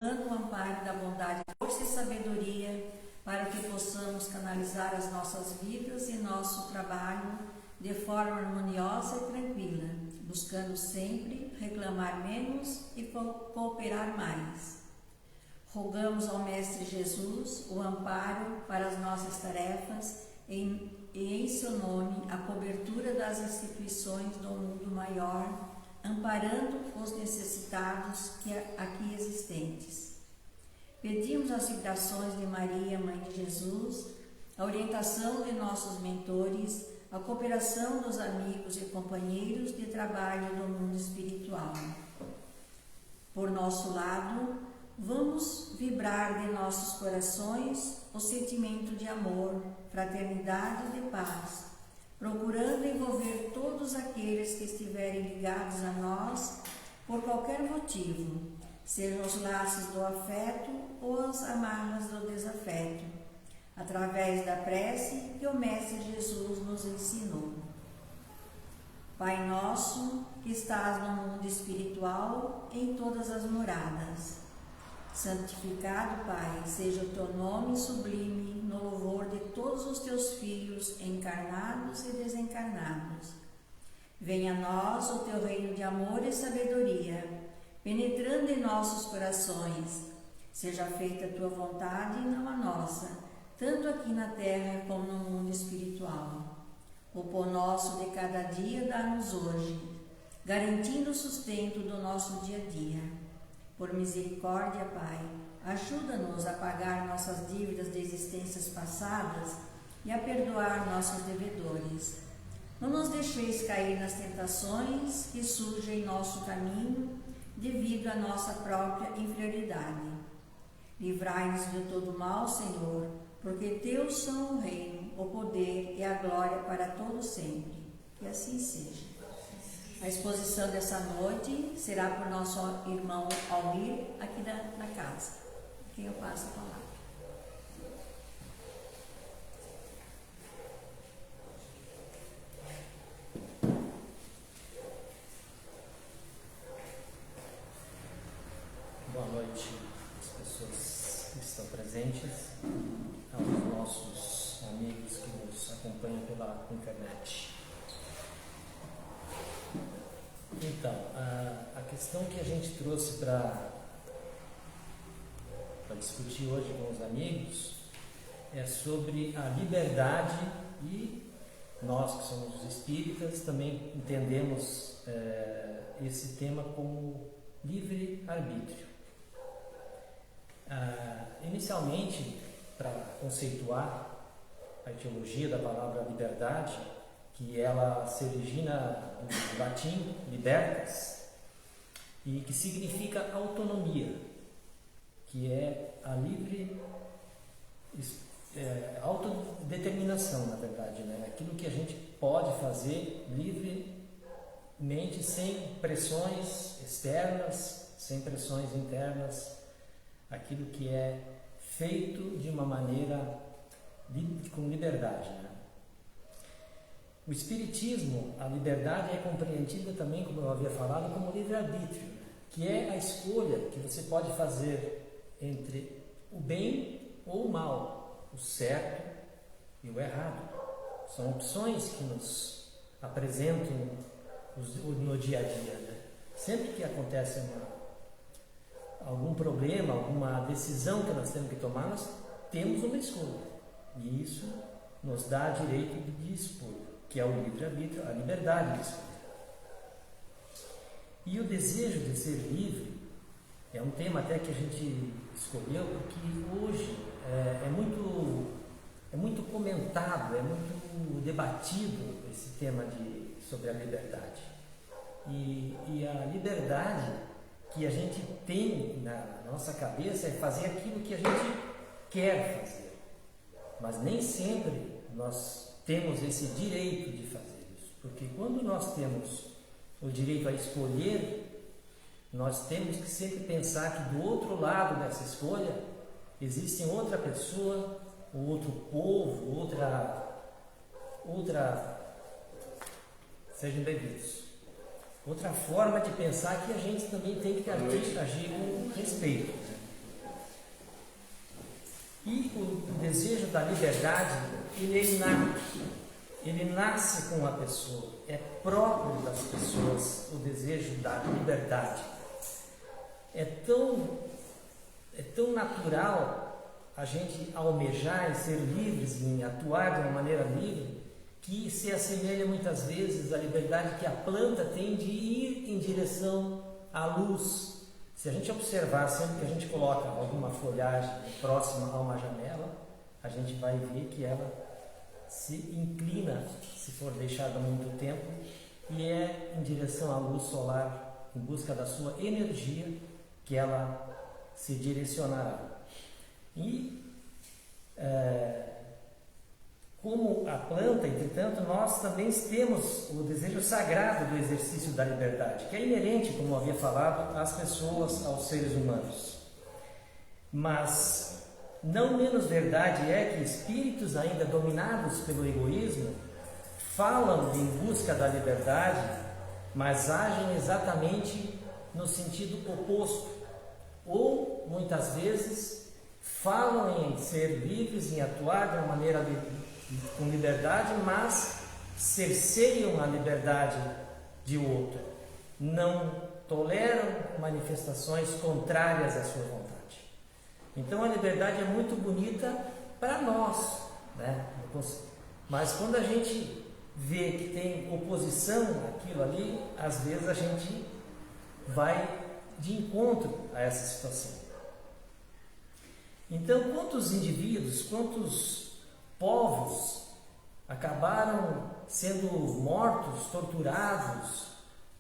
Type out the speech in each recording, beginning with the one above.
o amparo da bondade, força e sabedoria, para que possamos canalizar as nossas vidas e nosso trabalho de forma harmoniosa e tranquila, buscando sempre reclamar menos e cooperar mais. Rogamos ao Mestre Jesus o amparo para as nossas tarefas e em seu nome a cobertura das instituições do mundo maior, amparando os necessitados aqui existentes. Pedimos as vibrações de Maria, Mãe de Jesus, a orientação de nossos mentores, a cooperação dos amigos e companheiros de trabalho do mundo espiritual. Por nosso lado, vamos vibrar de nossos corações o sentimento de amor, fraternidade e de paz, procurando envolver todos aqueles que estiverem ligados a nós por qualquer motivo, sejam os laços do afeto ou as amarras do desafeto, através da prece que o Mestre Jesus nos ensinou. Pai nosso, que estás no mundo espiritual, em todas as moradas, santificado, Pai, seja o teu nome sublime no louvor de todos os teus filhos, encarnados e desencarnados. Venha a nós o teu reino de amor e sabedoria, penetrando em nossos corações. Seja feita a tua vontade e não a nossa, tanto aqui na terra como no mundo espiritual. O pão nosso de cada dia dá-nos hoje, garantindo o sustento do nosso dia a dia. Por misericórdia, Pai, ajuda-nos a pagar nossas dívidas de existências passadas e a perdoar nossos devedores. Não nos deixeis cair nas tentações que surgem em nosso caminho devido à nossa própria inferioridade. Livrai-nos de todo mal, Senhor, porque Teus são o reino, o poder e a glória para todo sempre. Que assim seja. A exposição dessa noite será por nosso irmão Almir, aqui na casa, a quem eu passo a palavra. Boa noite às pessoas que estão presentes, aos nossos amigos que nos acompanham pela internet. Então, a questão que a gente trouxe para discutir hoje com os amigos é sobre a liberdade, e nós que somos espíritas também entendemos esse tema como livre-arbítrio. Inicialmente, para conceituar a etiologia da palavra liberdade, que ela se origina do latim libertas, e que significa autonomia, que é a livre autodeterminação, na verdade, né? Aquilo que a gente pode fazer livremente, sem pressões externas, sem pressões internas, aquilo que é feito de uma maneira com liberdade, né? O Espiritismo, a liberdade é compreendida também, como eu havia falado, como livre-arbítrio, que é a escolha que você pode fazer entre o bem ou o mal, o certo e o errado. São opções que nos apresentam no dia a dia, né? Sempre que acontece algum problema, alguma decisão que nós temos que tomar, nós temos uma escolha. E isso nos dá direito de escolha, que é o livre-arbítrio, a liberdade de escolha. E o desejo de ser livre é um tema até que a gente escolheu, porque hoje é muito comentado, é muito debatido esse tema sobre a liberdade. E a liberdade que a gente tem na nossa cabeça é fazer aquilo que a gente quer fazer. Mas nem sempre nós temos esse direito de fazer isso. Porque quando nós temos o direito a escolher, nós temos que sempre pensar que do outro lado dessa escolha existe outra pessoa, outro povo, outra sejam bem-vindos, outra forma de pensar que a gente também tem que agir com respeito. desejo da liberdade, ele nasce com a pessoa, é próprio das pessoas o desejo da liberdade. É tão natural a gente almejar e ser livres, em atuar de uma maneira livre, que se assemelha muitas vezes à liberdade que a planta tem de ir em direção à luz. Se a gente observar sempre que a gente coloca alguma folhagem próxima a uma janela, a gente vai ver que ela se inclina, se for deixada muito tempo, e é em direção à luz solar, em busca da sua energia, que ela se direcionará. E como a planta, entretanto, nós também temos o desejo sagrado do exercício da liberdade, que é inerente, como havia falado, às pessoas, aos seres humanos. Mas não menos verdade é que espíritos ainda dominados pelo egoísmo falam em busca da liberdade, mas agem exatamente no sentido oposto. Ou, muitas vezes, falam em ser livres, em atuar de uma maneira com liberdade, mas cerceiam a liberdade de outro. Não toleram manifestações contrárias à sua vontade. Então a liberdade é muito bonita para nós, né? Mas quando a gente vê que tem oposição àquilo ali, às vezes a gente vai de encontro a essa situação. Então, quantos indivíduos, quantos povos acabaram sendo mortos, torturados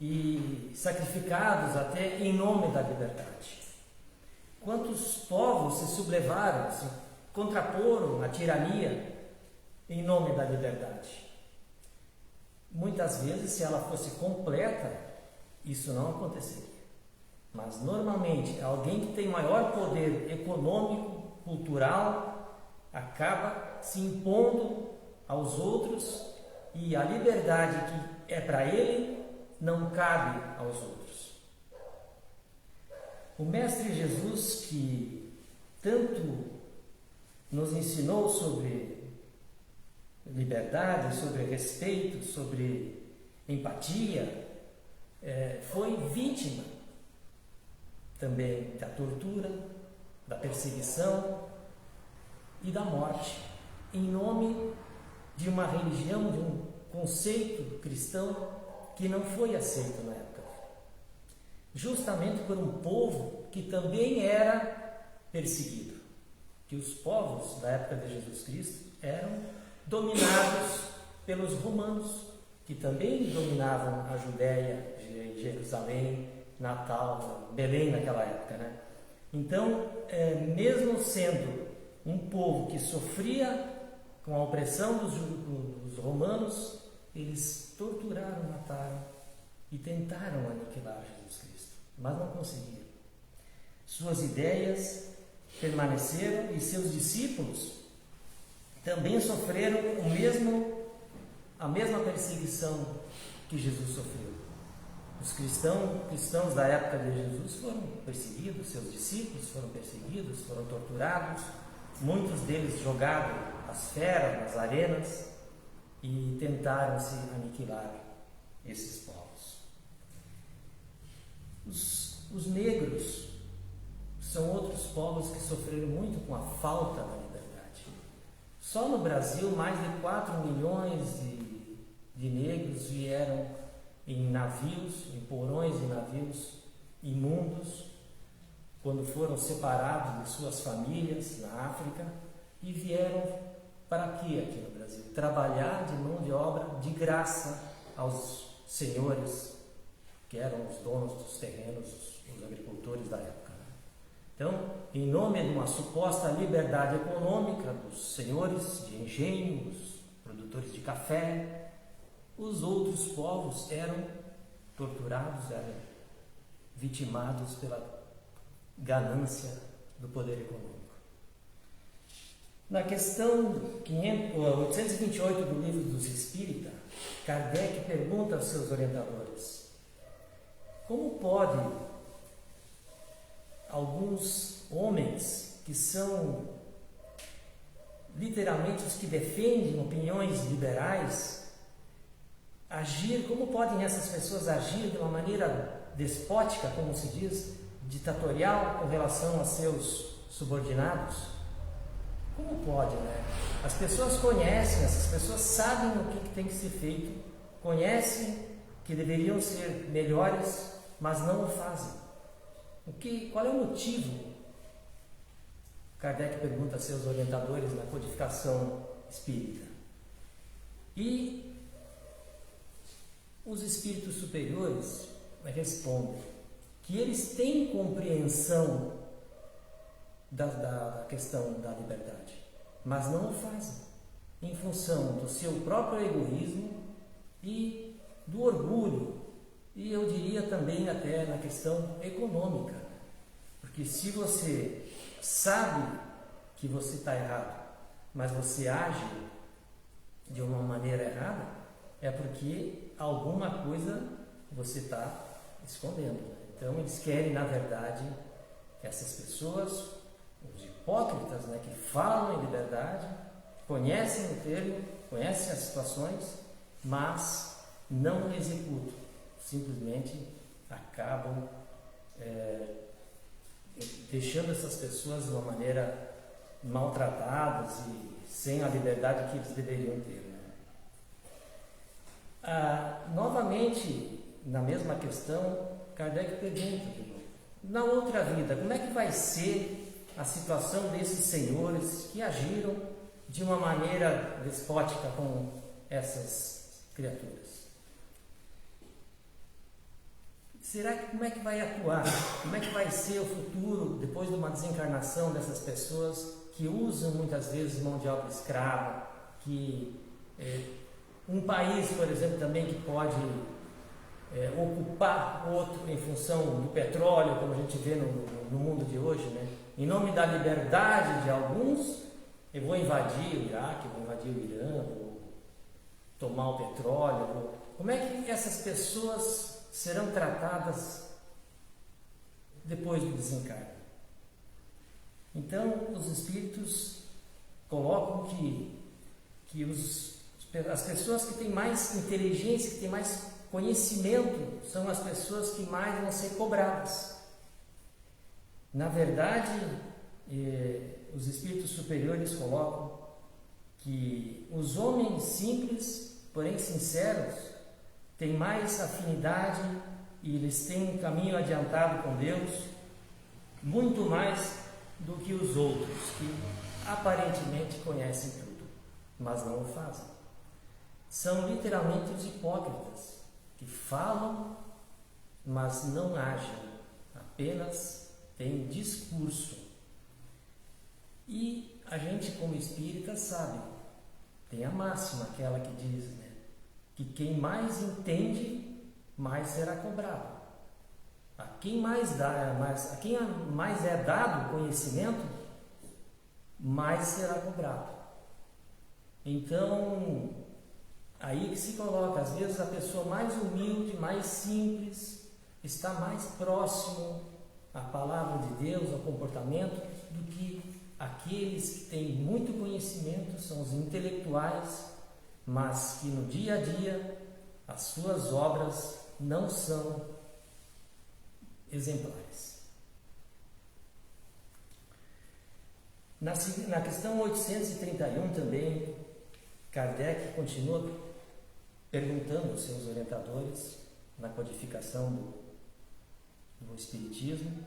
e sacrificados até em nome da liberdade? Quantos povos se sublevaram, se contraporam à tirania em nome da liberdade? Muitas vezes, se ela fosse completa, isso não aconteceria. Mas, normalmente, alguém que tem maior poder econômico, cultural, acaba se impondo aos outros, e a liberdade que é para ele não cabe aos outros. O Mestre Jesus, que tanto nos ensinou sobre liberdade, sobre respeito, sobre empatia, foi vítima também da tortura, da perseguição e da morte, em nome de uma religião, de um conceito cristão que não foi aceito na época, justamente por um povo que também era perseguido, que os povos da época de Jesus Cristo eram dominados pelos romanos, que também dominavam a Judéia, Jerusalém, Natal, Belém naquela época, né? Então, mesmo sendo um povo que sofria com a opressão dos romanos, eles torturaram, mataram e tentaram aniquilar Jesus Cristo, mas não conseguiram. Suas ideias permaneceram e seus discípulos também sofreram a mesma perseguição que Jesus sofreu. Os cristãos da época de Jesus foram perseguidos, seus discípulos foram perseguidos, foram torturados, muitos deles jogados às feras, nas arenas, e tentaram se aniquilar esses povos. Os negros são outros povos que sofreram muito com a falta da liberdade. Só no Brasil, mais de 4 milhões de negros vieram em navios, em porões de navios imundos, quando foram separados de suas famílias na África, e vieram para quê aqui no Brasil? Trabalhar de mão de obra de graça aos senhores, que eram os donos dos terrenos, os agricultores da época. Então, em nome de uma suposta liberdade econômica dos senhores de engenho, os produtores de café, os outros povos eram torturados, eram vitimados pela ganância do poder econômico. Na questão 828 do Livro dos Espíritas, Kardec pergunta aos seus orientadores: como pode alguns homens que são literalmente os que defendem opiniões liberais, como podem essas pessoas agir de uma maneira despótica, como se diz, ditatorial com relação a seus subordinados? Como pode, né? As pessoas conhecem, essas pessoas sabem o que tem que ser feito, conhecem que deveriam ser melhores, mas não o fazem. Qual é o motivo? Kardec pergunta a seus orientadores na codificação espírita. E os espíritos superiores respondem que eles têm compreensão da questão da liberdade, mas não o fazem, em função do seu próprio egoísmo e do orgulho, e eu diria também até na questão econômica, porque se você sabe que você está errado, mas você age de uma maneira errada, é porque alguma coisa você está escondendo. Então eles querem, na verdade, essas pessoas, os hipócritas, né, que falam em liberdade, conhecem o termo, conhecem as situações, mas não executam, simplesmente acabam deixando essas pessoas de uma maneira maltratadas e sem a liberdade que eles deveriam ter, né? Novamente, na mesma questão, Kardec pergunta: na outra vida, como é que vai ser a situação desses senhores que agiram de uma maneira despótica com essas criaturas? Como é que vai atuar? Como é que vai ser o futuro depois de uma desencarnação dessas pessoas que usam muitas vezes mão de obra escrava, um país, por exemplo, também que pode ocupar outro em função do petróleo, como a gente vê no mundo de hoje, né? Em nome da liberdade de alguns, eu vou invadir o Iraque, vou invadir o Irã, vou tomar o petróleo. Como é que essas pessoas serão tratadas depois do desencarne? Então, os espíritos colocam que as pessoas que têm mais inteligência, que têm mais conhecimento, são as pessoas que mais vão ser cobradas. Na verdade, os espíritos superiores colocam que os homens simples, porém sinceros, têm mais afinidade e eles têm um caminho adiantado com Deus, muito mais do que os outros, que aparentemente conhecem tudo, mas não o fazem. São literalmente os hipócritas, que falam, mas não agem, apenas têm discurso. E a gente, como espírita, sabe, tem a máxima, aquela que diz, né, que quem mais entende, mais será cobrado. A quem mais é dado conhecimento, mais será cobrado. Então, aí que se coloca, às vezes a pessoa mais humilde, mais simples, está mais próximo à palavra de Deus, ao comportamento, do que aqueles que têm muito conhecimento, são os intelectuais, mas que no dia a dia as suas obras não são exemplares. Na questão 831 também, Kardec continua perguntando aos seus orientadores, na codificação do Espiritismo,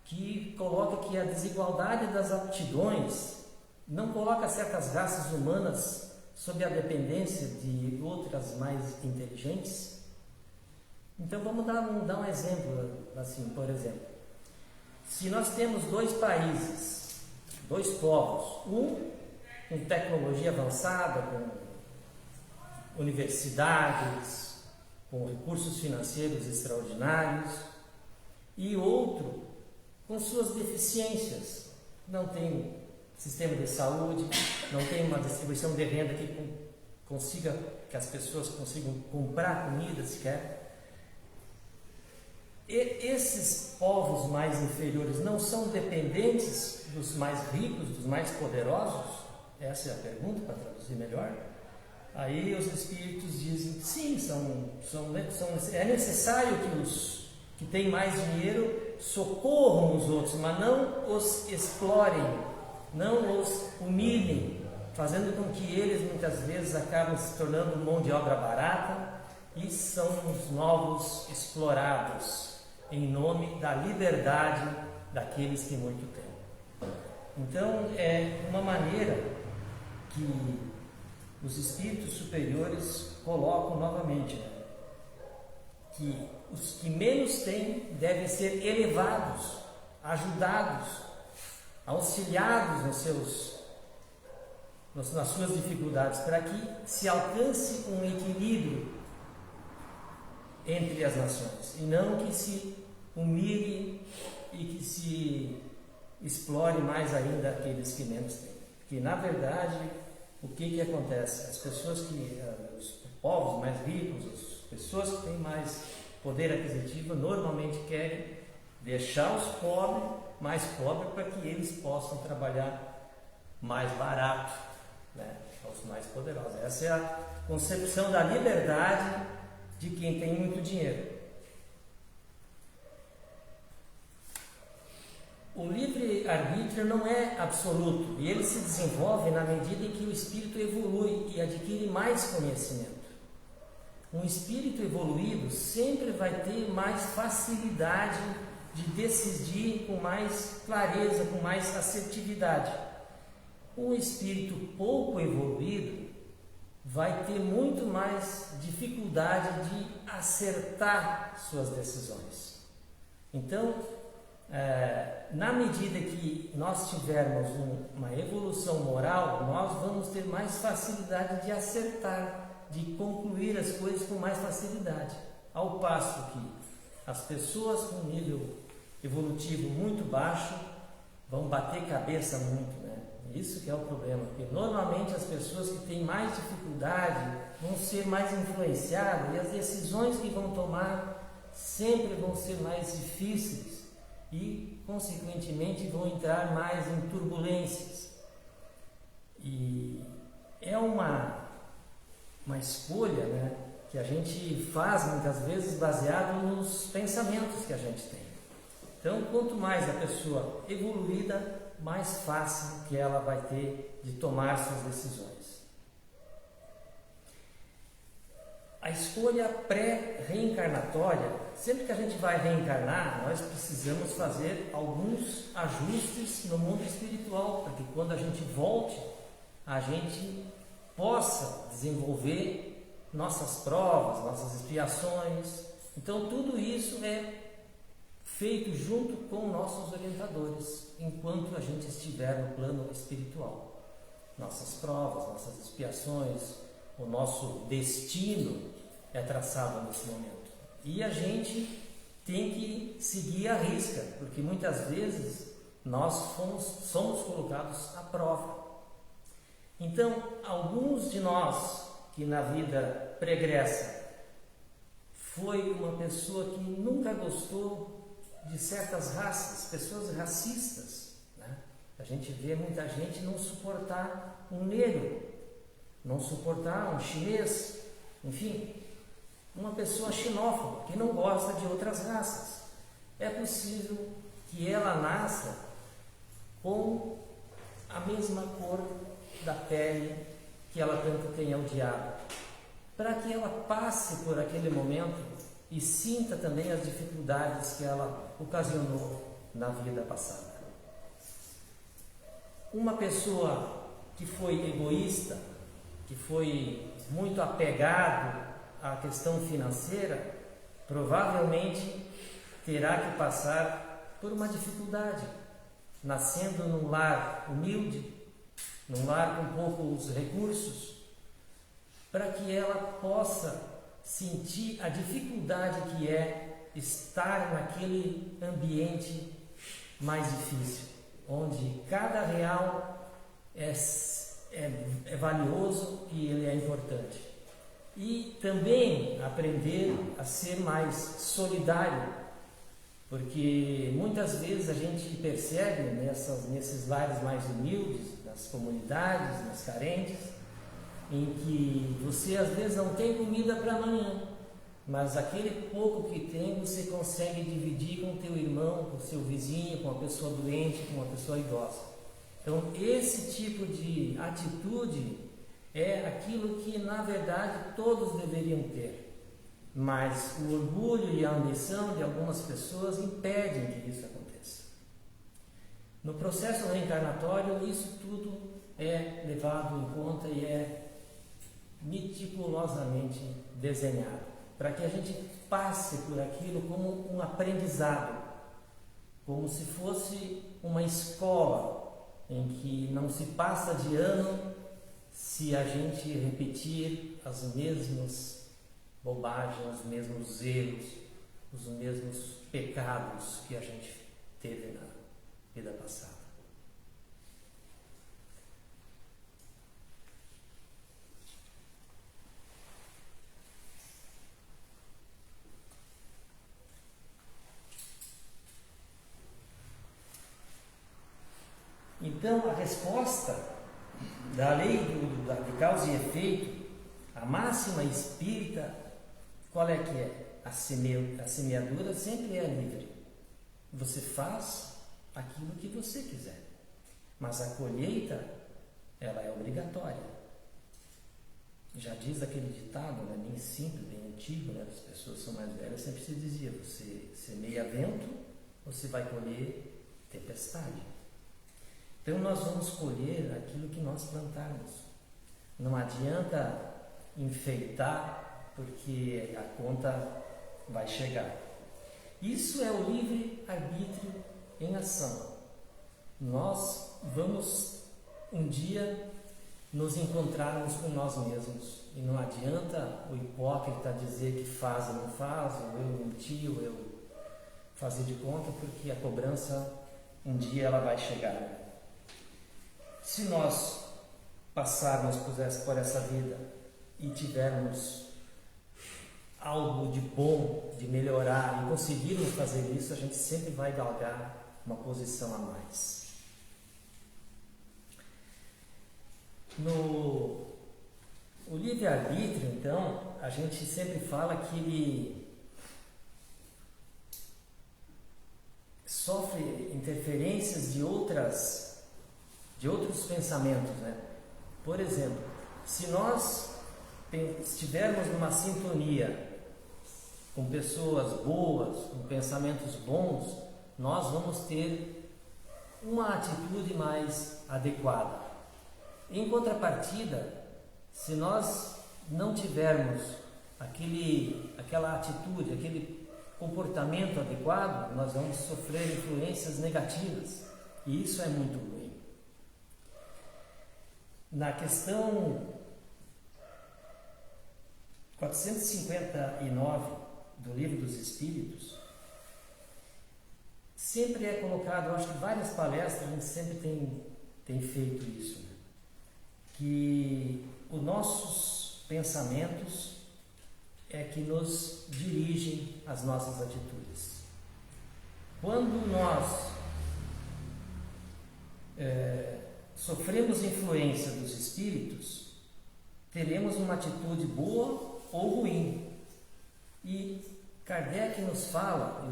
que coloca que a desigualdade das aptidões não coloca certas raças humanas sob a dependência de outras mais inteligentes. Então vamos dar um exemplo, assim, por exemplo, se nós temos dois países, dois povos, um com tecnologia avançada, com universidades, com recursos financeiros extraordinários, e outro com suas deficiências, não tem sistema de saúde, não tem uma distribuição de renda que as pessoas consigam comprar comida sequer. E esses povos mais inferiores não são dependentes dos mais ricos, dos mais poderosos? Essa é a pergunta, para traduzir melhor. Aí os espíritos dizem, sim, é necessário que os que têm mais dinheiro socorram os outros, mas não os explorem, não os humilhem, fazendo com que eles muitas vezes acabem se tornando mão de obra barata e são os novos explorados em nome da liberdade daqueles que muito têm. Então é uma maneira que os espíritos superiores colocam novamente, né? Que os que menos têm devem ser elevados, ajudados, auxiliados nas suas dificuldades, para que se alcance um equilíbrio entre as nações, e não que se humilhe e que se explore mais ainda aqueles que menos têm. Porque, na verdade, o que acontece? As pessoas os povos mais ricos, as pessoas que têm mais poder aquisitivo, normalmente querem deixar os pobres mais pobres para que eles possam trabalhar mais barato, né? Aos mais poderosos. Essa é a concepção da liberdade de quem tem muito dinheiro. O livre-arbítrio não é absoluto e ele se desenvolve na medida em que o espírito evolui e adquire mais conhecimento. Um espírito evoluído sempre vai ter mais facilidade de decidir com mais clareza, com mais assertividade. Um espírito pouco evoluído vai ter muito mais dificuldade de acertar suas decisões. Então, na medida que nós tivermos uma evolução moral, nós vamos ter mais facilidade de acertar, de concluir as coisas com mais facilidade. Ao passo que as pessoas com nível evolutivo muito baixo vão bater cabeça muito, né? Isso que é o problema, porque normalmente as pessoas que têm mais dificuldade vão ser mais influenciadas e as decisões que vão tomar sempre vão ser mais difíceis e, consequentemente, vão entrar mais em turbulências. E é uma escolha, né, que a gente faz muitas vezes baseado nos pensamentos que a gente tem. Então, quanto mais a pessoa evoluída, mais fácil que ela vai ter de tomar suas decisões. A escolha pré-reencarnatória, sempre que a gente vai reencarnar, nós precisamos fazer alguns ajustes no mundo espiritual, para que quando a gente volte, a gente possa desenvolver nossas provas, nossas expiações. Então tudo isso é feito junto com nossos orientadores, enquanto a gente estiver no plano espiritual. Nossas provas, nossas expiações, o nosso destino é traçado nesse momento. E a gente tem que seguir a risca, porque muitas vezes nós somos colocados à prova. Então, alguns de nós que na vida pregressa foi uma pessoa que nunca gostou de certas raças, pessoas racistas, né? A gente vê muita gente não suportar um negro, não suportar um chinês, enfim, uma pessoa xenófoba que não gosta de outras raças. É possível que ela nasça com a mesma cor da pele que ela tanto tem odiado, para que ela passe por aquele momento e sinta também as dificuldades que ela ocasionou na vida passada. Uma pessoa que foi egoísta, que foi muito apegado à questão financeira, provavelmente terá que passar por uma dificuldade, nascendo num lar humilde, num lar com poucos recursos, para que ela possa sentir a dificuldade que é estar naquele ambiente mais difícil, onde cada real é valioso e ele é importante. E também aprender a ser mais solidário, porque muitas vezes a gente percebe nesses lares mais humildes, nas nas comunidades, nas carentes, em que você às vezes não tem comida para amanhã, mas aquele pouco que tem você consegue dividir com o teu irmão, com o seu vizinho, com uma pessoa doente, com uma pessoa idosa. Então esse tipo de atitude é aquilo que na verdade todos deveriam ter. Mas o orgulho e a ambição de algumas pessoas impedem que isso aconteça. No processo reencarnatório, isso tudo é levado em conta e é meticulosamente desenhado, para que a gente passe por aquilo como um aprendizado, como se fosse uma escola em que não se passa de ano se a gente repetir as mesmas bobagens, os mesmos erros, os mesmos pecados que a gente teve na vida passada. Então, a resposta da lei de causa e efeito, a máxima espírita, qual é que é? A semeadura sempre é livre. Você faz aquilo que você quiser, mas a colheita, ela é obrigatória. Já diz aquele ditado, né, bem simples, bem antigo, né, as pessoas são mais velhas, sempre se dizia, você semeia vento, você vai colher tempestade. Então nós vamos colher aquilo que nós plantarmos. Não adianta enfeitar, porque a conta vai chegar. Isso é o livre-arbítrio em ação. Nós vamos um dia nos encontrarmos com nós mesmos. E não adianta o hipócrita dizer que faz ou não faz, ou eu mentir, ou eu fazer de conta, porque a cobrança um dia ela vai chegar. Se nós passarmos por essa vida e tivermos algo de bom, de melhorar e conseguirmos fazer isso, a gente sempre vai galgar uma posição a mais. O livre-arbítrio, então, a gente sempre fala que ele sofre interferências de outros pensamentos, né? Por exemplo, se nós estivermos numa sintonia com pessoas boas, com pensamentos bons, nós vamos ter uma atitude mais adequada. Em contrapartida, se nós não tivermos aquela atitude, aquele comportamento adequado, nós vamos sofrer influências negativas, e isso é muito ruim. Na questão 459 do Livro dos Espíritos, sempre é colocado, eu acho que várias palestras a gente sempre tem feito isso, né? Que os nossos pensamentos é que nos dirigem às nossas atitudes. Quando nós sofremos influência dos espíritos, teremos uma atitude boa ou ruim. E Kardec nos fala,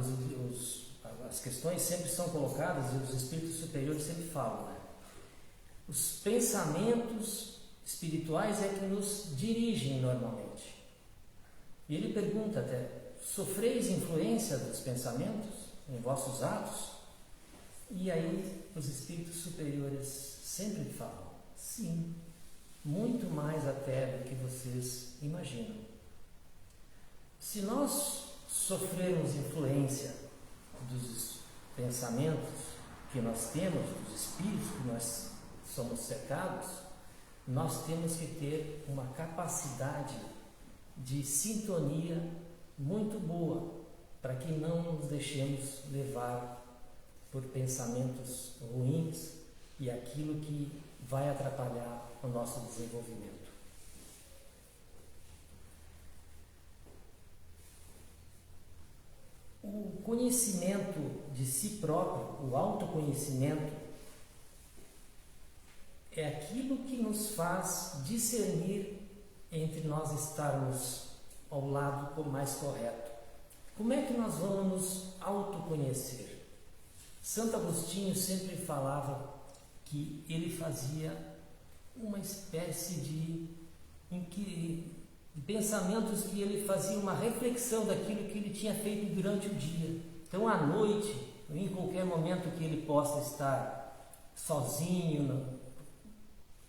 as questões sempre são colocadas e os espíritos superiores sempre falam, né? Os pensamentos espirituais é que nos dirigem normalmente. E ele pergunta até, sofreis influência dos pensamentos em vossos atos? E aí os espíritos superiores sempre falam, sim, muito mais até do que vocês imaginam. Se nós sofrermos influência dos pensamentos que nós temos, dos espíritos que nós somos cercados, nós temos que ter uma capacidade de sintonia muito boa, para que não nos deixemos levar por pensamentos ruins e aquilo que vai atrapalhar o nosso desenvolvimento. O conhecimento de si próprio, o autoconhecimento, é nos faz discernir entre nós estarmos ao lado mais correto? Como é que nós vamos nos autoconhecer? Santo Agostinho sempre falava que ele fazia uma espécie de pensamentos, que ele fazia uma reflexão daquilo que ele tinha feito durante o dia. Então, à noite, em qualquer momento que ele possa estar sozinho,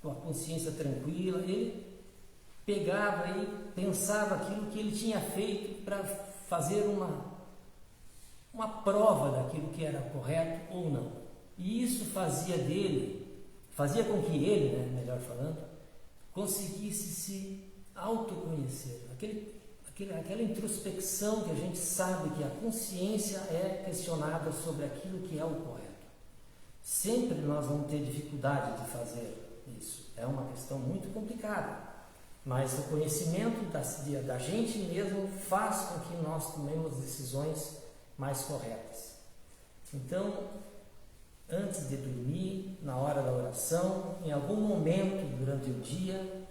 com a consciência tranquila, ele pegava e pensava aquilo que ele tinha feito para fazer uma prova daquilo que era correto ou não. E isso fazia com que ele, melhor falando, conseguisse se autoconhecer. Aquela introspecção que a gente sabe que a consciência é questionada sobre aquilo que é o correto. Sempre nós vamos ter dificuldade de fazer isso. É uma questão muito complicada. Mas o conhecimento da gente mesmo faz com que nós tomemos decisões mais corretas. Então, antes de dormir, na hora da oração, em algum momento durante o dia,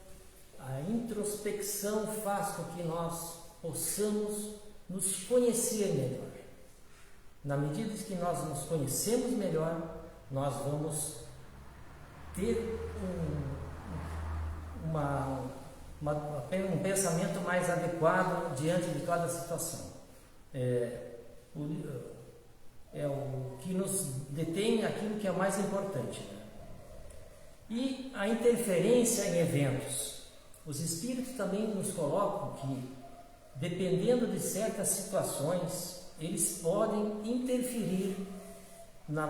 a introspecção faz com que nós possamos nos conhecer melhor. Na medida que nós nos conhecemos melhor, nós vamos ter um pensamento mais adequado diante de cada situação. É o que nos detém aquilo que é mais importante. E a interferência em eventos. Os espíritos também nos colocam que, dependendo de certas situações, eles podem interferir no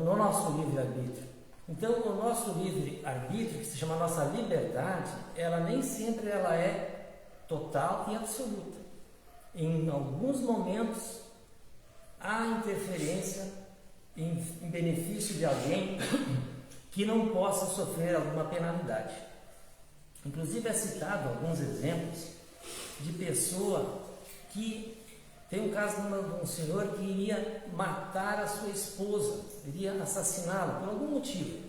nosso livre-arbítrio. Então, o nosso livre-arbítrio, que se chama nossa liberdade, ela nem sempre é total e absoluta. Em alguns momentos, há interferência em benefício de alguém que não possa sofrer alguma penalidade. Inclusive é citado alguns exemplos de pessoa que tem um caso de um senhor que iria matar a sua esposa, iria assassiná-la por algum motivo.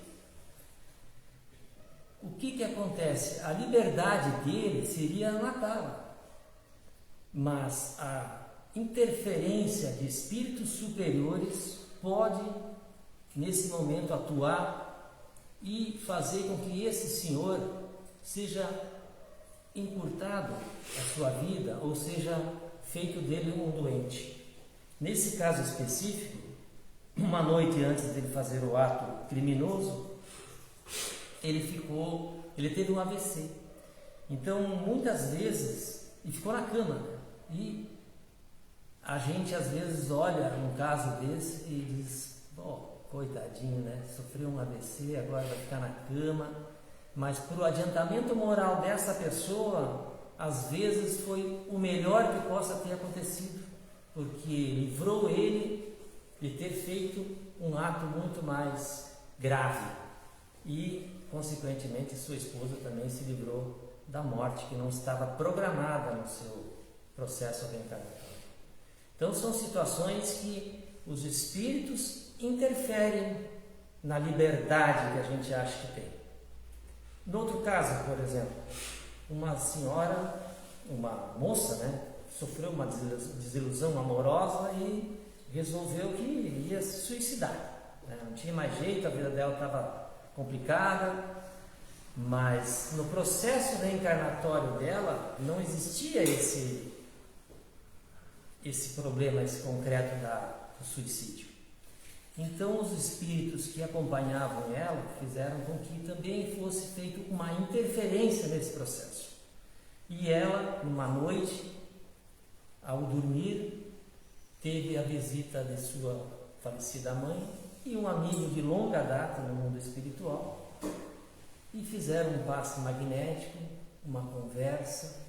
O que acontece? A liberdade dele seria matá-la, mas a interferência de espíritos superiores pode, nesse momento, atuar e fazer com que esse senhor seja encurtado a sua vida, ou seja, feito dele um doente. Nesse caso específico, uma noite antes dele fazer o ato criminoso, ele teve um AVC. Então, muitas vezes, e ficou na cama, e a gente às vezes olha um caso desse e diz, coitadinho, sofreu um AVC, agora vai ficar na cama. Mas para o adiantamento moral dessa pessoa, às vezes foi o melhor que possa ter acontecido, porque livrou ele de ter feito um ato muito mais grave e, consequentemente, sua esposa também se livrou da morte que não estava programada no seu processo reencarnatório. Então, são situações que os espíritos interferem na liberdade que a gente acha que tem. No outro caso, por exemplo, uma senhora, uma moça, sofreu uma desilusão amorosa e resolveu que ia se suicidar. Não tinha mais jeito, a vida dela estava complicada, mas no processo reencarnatório dela não existia esse problema, esse concreto do suicídio. Então, os espíritos que acompanhavam ela fizeram com que também fosse feita uma interferência nesse processo. E ela, numa noite, ao dormir, teve a visita de sua falecida mãe e um amigo de longa data no mundo espiritual, e fizeram um passe magnético, uma conversa,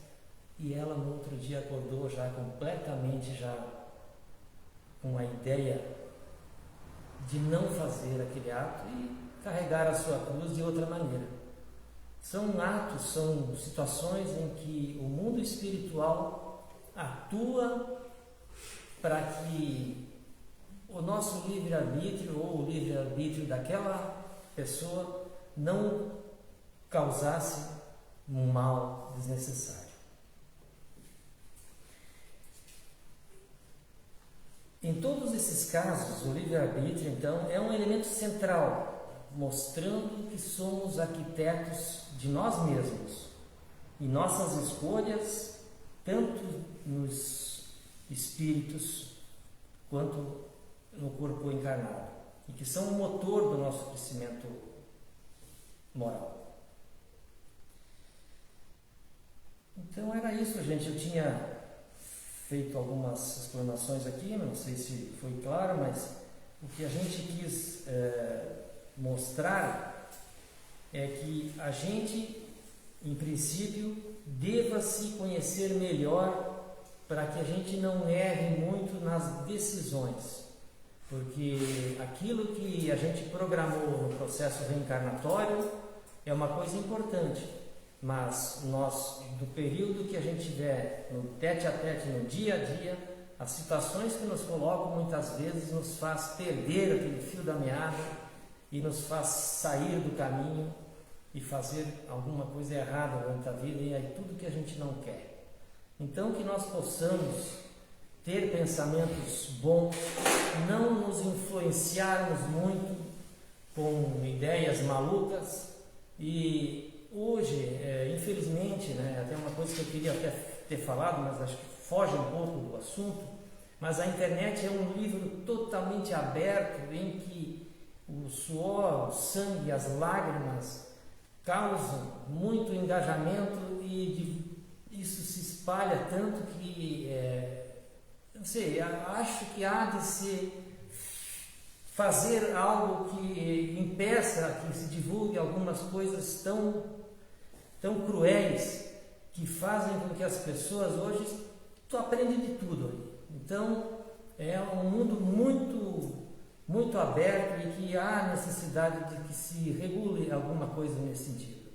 e ela no outro dia acordou já completamente com a ideia de não fazer aquele ato e carregar a sua cruz de outra maneira. São atos, são situações em que o mundo espiritual atua para que o nosso livre-arbítrio ou o livre-arbítrio daquela pessoa não causasse um mal desnecessário. Em todos esses casos, o livre-arbítrio, então, é um elemento central, mostrando que somos arquitetos de nós mesmos e nossas escolhas, tanto nos espíritos quanto no corpo encarnado, e que são o motor do nosso crescimento moral. Então era isso, gente. Eu tinha feito algumas explanações aqui, não sei se foi claro, mas o que a gente quis mostrar é que a gente, em princípio, deva se conhecer melhor para que a gente não erre muito nas decisões, porque aquilo que a gente programou no processo reencarnatório é uma coisa importante, mas nós, do período que a gente tiver no tete a tete, no dia a dia, as situações que nos colocam muitas vezes nos faz perder aquele fio da meada e nos faz sair do caminho e fazer alguma coisa errada durante a vida, e é tudo que a gente não quer. Então que nós possamos ter pensamentos bons, não nos influenciarmos muito com ideias malucas. E hoje, infelizmente, até uma coisa que eu queria até ter falado, mas acho que foge um pouco do assunto, mas a internet é um livro totalmente aberto em que o suor, o sangue, as lágrimas causam muito engajamento e isso se espalha tanto que, não sei, acho que há de se fazer algo que impeça que se divulgue algumas coisas tão cruéis que fazem com que as pessoas hoje tu aprende de tudo. Então é um mundo muito aberto e que há necessidade de que se regule alguma coisa nesse sentido.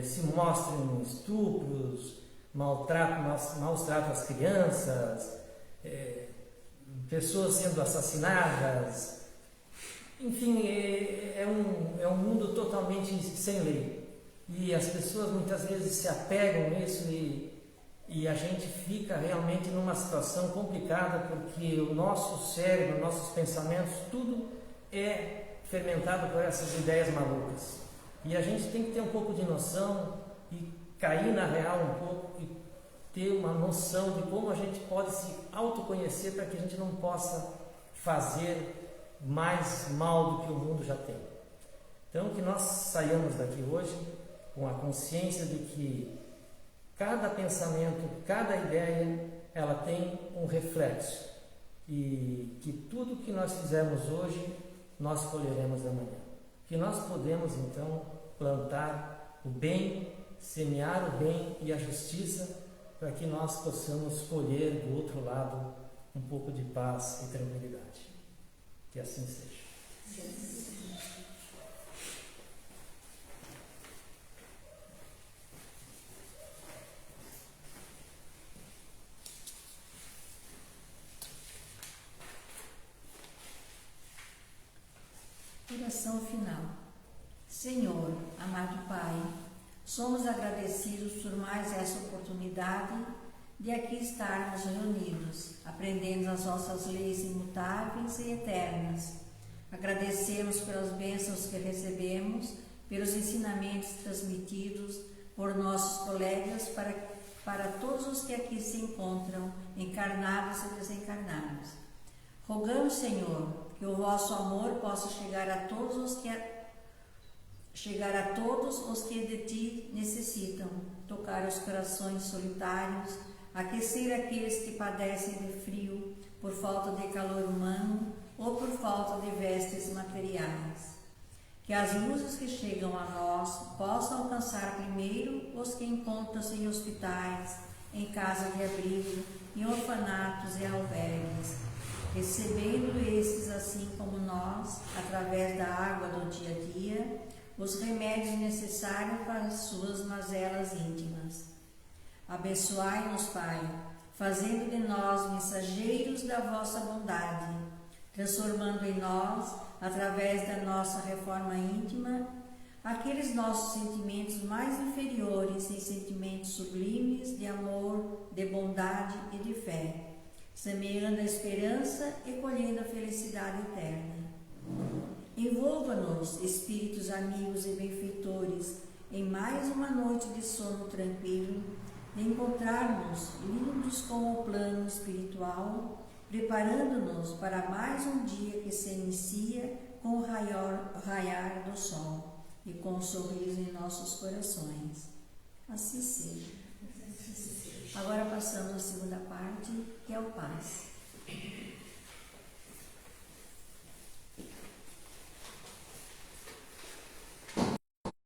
Se mostrem estupros, maus tratos às crianças, pessoas sendo assassinadas, enfim, é um mundo totalmente sem lei. E as pessoas muitas vezes se apegam nisso e a gente fica realmente numa situação complicada, porque o nosso cérebro, nossos pensamentos, tudo é fermentado por essas ideias malucas. E a gente tem que ter um pouco de noção e cair na real um pouco e ter uma noção de como a gente pode se autoconhecer para que a gente não possa fazer mais mal do que o mundo já tem. Então, que nós saiamos daqui hoje com a consciência de que cada pensamento, cada ideia, ela tem um reflexo e que tudo que nós fizermos hoje, nós colheremos amanhã. Que nós podemos, então, plantar o bem, semear o bem e a justiça para que nós possamos colher do outro lado um pouco de paz e tranquilidade. Que assim seja. Oração final. Senhor, amado Pai, somos agradecidos por mais essa oportunidade de aqui estarmos reunidos, aprendendo as nossas leis imutáveis e eternas. Agradecemos pelas bênçãos que recebemos, pelos ensinamentos transmitidos por nossos colegas para todos os que aqui se encontram, encarnados e desencarnados. Rogamos, Senhor, que o vosso amor possa chegar a todos os que de ti necessitam, tocar os corações solitários, aquecer aqueles que padecem de frio por falta de calor humano ou por falta de vestes materiais. Que as luzes que chegam a nós possam alcançar primeiro os que encontram-se em hospitais, em casas de abrigo, em orfanatos e albergues, recebendo estes, assim como nós, através da água do dia a dia, os remédios necessários para as suas mazelas íntimas. Abençoai-nos, Pai, fazendo de nós mensageiros da vossa bondade, transformando em nós, através da nossa reforma íntima, aqueles nossos sentimentos mais inferiores em sentimentos sublimes de amor, de bondade e de fé, semeando a esperança e colhendo a felicidade eterna. Envolva-nos, espíritos amigos e benfeitores, em mais uma noite de sono tranquilo, de encontrarmos lindos com o plano espiritual, preparando-nos para mais um dia que se inicia com o raiar do sol e com um sorriso em nossos corações. Assim seja. Agora passamos à segunda parte, que é o paz.